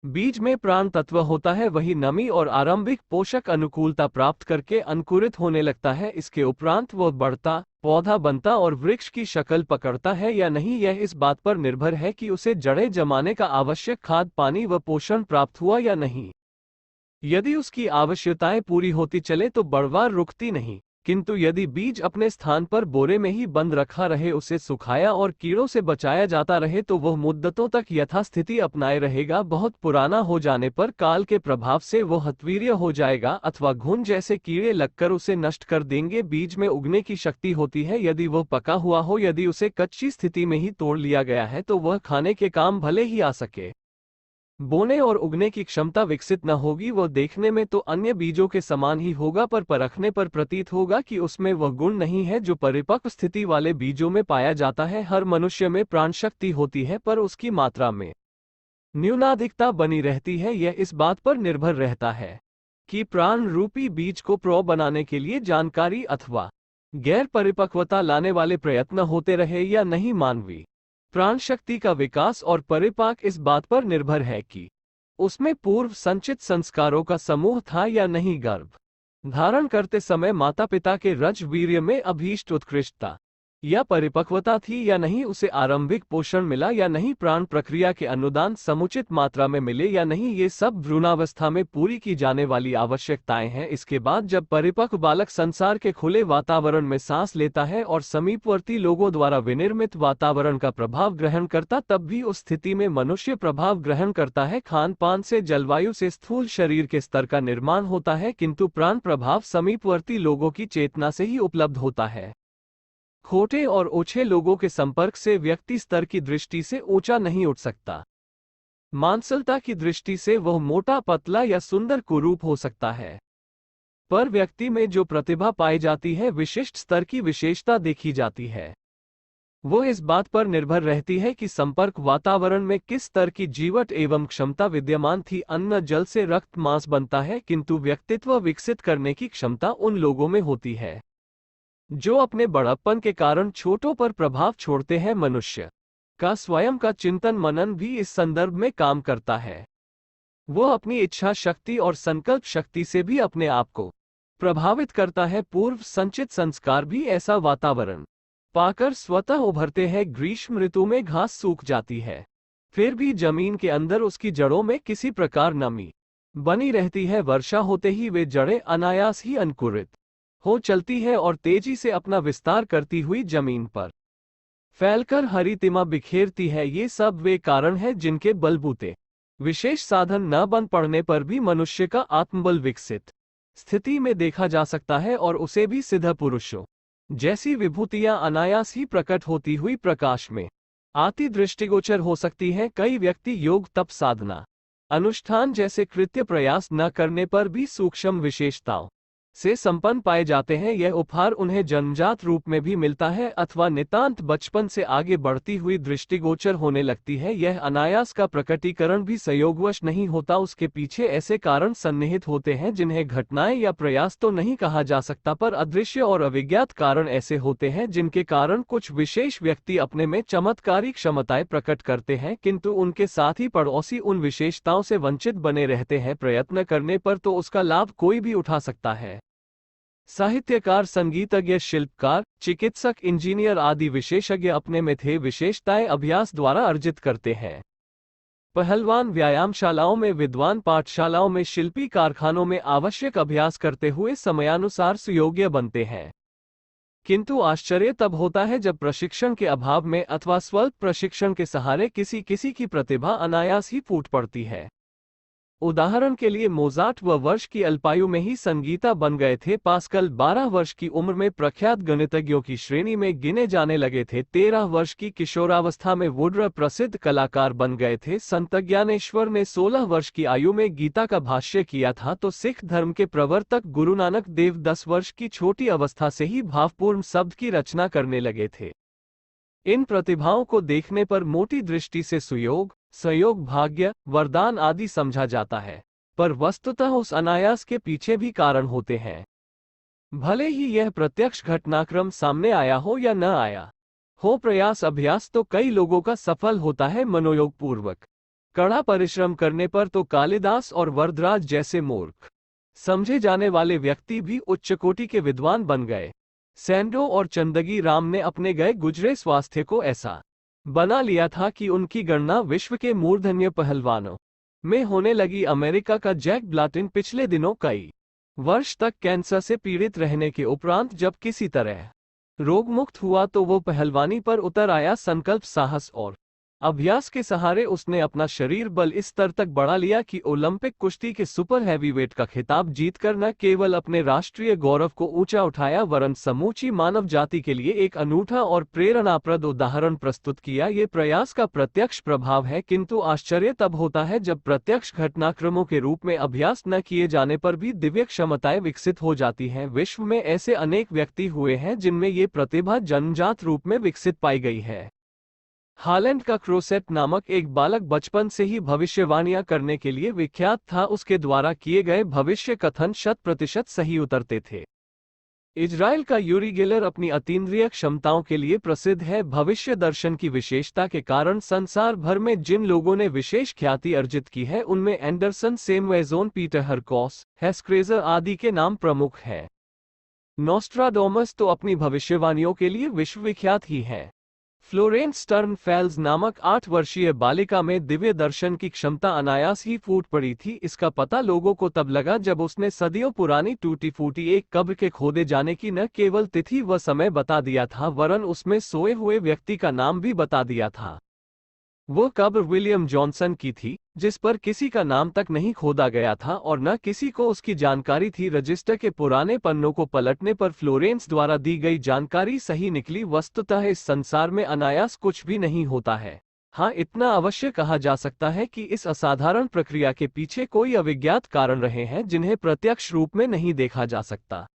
बीज में प्राण तत्व होता है, वही नमी और आरंभिक पोषक अनुकूलता प्राप्त करके अंकुरित होने लगता है। इसके उपरांत वो बढ़ता, पौधा बनता और वृक्ष की शक्ल पकड़ता है या नहीं, यह इस बात पर निर्भर है कि उसे जड़ें जमाने का आवश्यक खाद पानी व पोषण प्राप्त हुआ या नहीं। यदि उसकी आवश्यकताएं पूरी होती चले तो बढ़वार रुकती नहीं, किंतु यदि बीज अपने स्थान पर बोरे में ही बंद रखा रहे, उसे सुखाया और कीड़ों से बचाया जाता रहे, तो वह मुद्दतों तक यथास्थिति अपनाए रहेगा। बहुत पुराना हो जाने पर काल के प्रभाव से वो हतवीर्य हो जाएगा अथवा घुन जैसे कीड़े लगकर उसे नष्ट कर देंगे। बीज में उगने की शक्ति होती है यदि वह पका हुआ हो, यदि उसे कच्ची स्थिति में ही तोड़ लिया गया है तो वह खाने के काम भले ही आ सके। बोने और उगने की क्षमता विकसित न होगी, वह देखने में तो अन्य बीजों के समान ही होगा, पर परखने पर प्रतीत होगा कि उसमें वह गुण नहीं है जो परिपक्व स्थिति वाले बीजों में पाया जाता है। हर मनुष्य में प्राण शक्ति होती है, पर उसकी मात्रा में न्यूनाधिकता बनी रहती है। यह इस बात पर निर्भर रहता है कि प्राण रूपी बीज को प्रो बनाने के लिए जानकारी अथवा गैर परिपक्वता लाने वाले प्रयत्न होते रहे या नहीं। मानवीय प्राण शक्ति का विकास और परिपाक इस बात पर निर्भर है कि उसमें पूर्व संचित संस्कारों का समूह था या नहीं। गर्भ धारण करते समय माता पिता के रज वीर्य में अभीष्ट उत्कृष्टता या परिपक्वता थी या नहीं, उसे आरंभिक पोषण मिला या नहीं, प्राण प्रक्रिया के अनुदान समुचित मात्रा में मिले या नहीं, ये सब भ्रूणावस्था में पूरी की जाने वाली आवश्यकताएं हैं। इसके बाद जब परिपक्व बालक संसार के खुले वातावरण में सांस लेता है और समीपवर्ती लोगों द्वारा विनिर्मित वातावरण का प्रभाव ग्रहण करता, तब भी उस स्थिति में मनुष्य प्रभाव ग्रहण करता है। खान पान से, जलवायु से स्थूल शरीर के स्तर का निर्माण होता है, किंतु प्राण प्रभाव समीपवर्ती लोगों की चेतना से ही उपलब्ध होता है। खोटे और ओछे लोगों के संपर्क से व्यक्ति स्तर की दृष्टि से ऊंचा नहीं उठ सकता। मांसलता की दृष्टि से वह मोटा, पतला या सुंदर कुरूप हो सकता है, पर व्यक्ति में जो प्रतिभा पाई जाती है, विशिष्ट स्तर की विशेषता देखी जाती है, वो इस बात पर निर्भर रहती है कि संपर्क वातावरण में किस स्तर की जीवट एवं क्षमता विद्यमान थी। अन्न जल से रक्त मांस बनता है, किंतु व्यक्तित्व विकसित करने की क्षमता उन लोगों में होती है जो अपने बड़प्पन के कारण छोटों पर प्रभाव छोड़ते हैं। मनुष्य का स्वयं का चिंतन मनन भी इस संदर्भ में काम करता है। वो अपनी इच्छा शक्ति और संकल्प शक्ति से भी अपने आप को प्रभावित करता है। पूर्व संचित संस्कार भी ऐसा वातावरण पाकर स्वतः उभरते हैं। ग्रीष्म ऋतु में घास सूख जाती है, फिर भी जमीन के अंदर उसकी जड़ों में किसी प्रकार नमी बनी रहती है। वर्षा होते ही वे जड़ें अनायास ही अंकुरित हो चलती है और तेजी से अपना विस्तार करती हुई जमीन पर फैलकर हरितिमा बिखेरती है। ये सब वे कारण हैं जिनके बलबूते विशेष साधन न बन पड़ने पर भी मनुष्य का आत्मबल विकसित स्थिति में देखा जा सकता है और उसे भी सिद्ध पुरुषों जैसी विभूतियां अनायास ही प्रकट होती हुई प्रकाश में आती दृष्टिगोचर हो सकती हैं। कई व्यक्ति योग तप साधना अनुष्ठान जैसे कृत्य प्रयास न करने पर भी सूक्ष्म विशेषताओं से संपन्न पाए जाते हैं। यह उपहार उन्हें जन्मजात रूप में भी मिलता है अथवा नितांत बचपन से आगे बढ़ती हुई दृष्टिगोचर होने लगती है। यह अनायास का प्रकटीकरण भी संयोगवश नहीं होता, उसके पीछे ऐसे कारण सन्निहित होते हैं जिन्हें घटनाएं या प्रयास तो नहीं कहा जा सकता, पर अदृश्य और अविज्ञात कारण ऐसे होते हैं जिनके कारण कुछ विशेष व्यक्ति अपने में चमत्कारी क्षमताएं प्रकट करते हैं, किंतु उनके साथ ही पड़ोसी उन विशेषताओं से वंचित बने रहते हैं। प्रयत्न करने पर तो उसका लाभ कोई भी उठा सकता है। साहित्यकार, संगीतज्ञ, शिल्पकार, चिकित्सक, इंजीनियर आदि विशेषज्ञ अपने में थे विशेषताएं अभ्यास द्वारा अर्जित करते हैं। पहलवान व्यायामशालाओं में, विद्वान पाठशालाओं में, शिल्पी कारखानों में आवश्यक अभ्यास करते हुए समयानुसार सुयोग्य बनते हैं। किंतु आश्चर्य तब होता है जब प्रशिक्षण के अभाव में अथवा स्वल्प प्रशिक्षण के सहारे किसी किसी की प्रतिभा अनायास ही फूट पड़ती है। उदाहरण के लिए मोजार्ट वह वर्ष की अल्पायु में ही संगीता बन गए थे। पास्कल 12 वर्ष की उम्र में प्रख्यात गणितज्ञों की श्रेणी में गिने जाने लगे थे। 13 वर्ष की किशोरावस्था में वुडर प्रसिद्ध कलाकार बन गए थे। संत ज्ञानेश्वर ने 16 वर्ष की आयु में गीता का भाष्य किया था, तो सिख धर्म के प्रवर्तक गुरु नानक देव 10 वर्ष की छोटी अवस्था से ही भावपूर्ण शब्द की रचना करने लगे थे। इन प्रतिभाओं को देखने पर मोटी दृष्टि से सुयोग, संयोग, भाग्य, वरदान आदि समझा जाता है, पर वस्तुतः उस अनायास के पीछे भी कारण होते हैं। भले ही यह प्रत्यक्ष घटनाक्रम सामने आया हो या न आया हो, प्रयास अभ्यास तो कई लोगों का सफल होता है मनोयोग पूर्वक कड़ा परिश्रम करने पर तो कालिदास और वरदराज जैसे मूर्ख समझे जाने वाले व्यक्ति भी उच्च कोटि के विद्वान बन गए। सैंडो और चंदगी राम ने अपने गए गुजरे स्वास्थ्य को ऐसा बना लिया था कि उनकी गणना विश्व के मूर्धन्य पहलवानों में होने लगी। अमेरिका का जैक ब्लाटिन पिछले दिनों कई वर्ष तक कैंसर से पीड़ित रहने के उपरांत जब किसी तरह रोगमुक्त हुआ तो वो पहलवानी पर उतर आया। संकल्प, साहस और अभ्यास के सहारे उसने अपना शरीर बल इस स्तर तक बढ़ा लिया कि ओलंपिक कुश्ती के सुपर हैवीवेट का खिताब जीतकर न केवल अपने राष्ट्रीय गौरव को ऊंचा उठाया वरन समूची मानव जाति के लिए एक अनूठा और प्रेरणाप्रद उदाहरण प्रस्तुत किया। ये प्रयास का प्रत्यक्ष प्रभाव है, किंतु आश्चर्य तब होता है जब प्रत्यक्ष घटनाक्रमों के रूप में अभ्यास न किए जाने पर भी दिव्य क्षमताएं विकसित हो जाती हैं। विश्व में ऐसे अनेक व्यक्ति हुए हैं जिनमें ये प्रतिभा जन्मजात रूप में विकसित पाई गई है। हालैंड का क्रोसेट नामक एक बालक बचपन से ही भविष्यवाणियां करने के लिए विख्यात था। उसके द्वारा किए गए भविष्य कथन 100% सही उतरते थे। इजराइल का यूरी गेलर अपनी अतीन्द्रिय क्षमताओं के लिए प्रसिद्ध है। भविष्य दर्शन की विशेषता के कारण संसार भर में जिन लोगों ने विशेष ख्याति अर्जित की है उनमें एंडरसन, सेमवेज़ोन, पीटर हरकॉस, हेस्क्रेजर आदि के नाम प्रमुख हैं। नोस्ट्राडामस तो अपनी भविष्यवाणियों के लिए विश्वविख्यात ही है। फ्लोरेंस स्टर्नफेल्ड नामक 8 वर्षीय बालिका में दिव्य दर्शन की क्षमता अनायास ही फूट पड़ी थी। इसका पता लोगों को तब लगा जब उसने सदियों पुरानी टूटी फूटी एक कब्र के खोदे जाने की न केवल तिथि व समय बता दिया था वरन उसमें सोए हुए व्यक्ति का नाम भी बता दिया था। वो कब्र विलियम जॉनसन की थी, जिस पर किसी का नाम तक नहीं खोदा गया था और न किसी को उसकी जानकारी थी। रजिस्टर के पुराने पन्नों को पलटने पर फ्लोरेंस द्वारा दी गई जानकारी सही निकली। वस्तुतः इस संसार में अनायास कुछ भी नहीं होता है। हाँ, इतना अवश्य कहा जा सकता है कि इस असाधारण प्रक्रिया के पीछे कोई अविज्ञात कारण रहे हैं जिन्हें प्रत्यक्ष रूप में नहीं देखा जा सकता।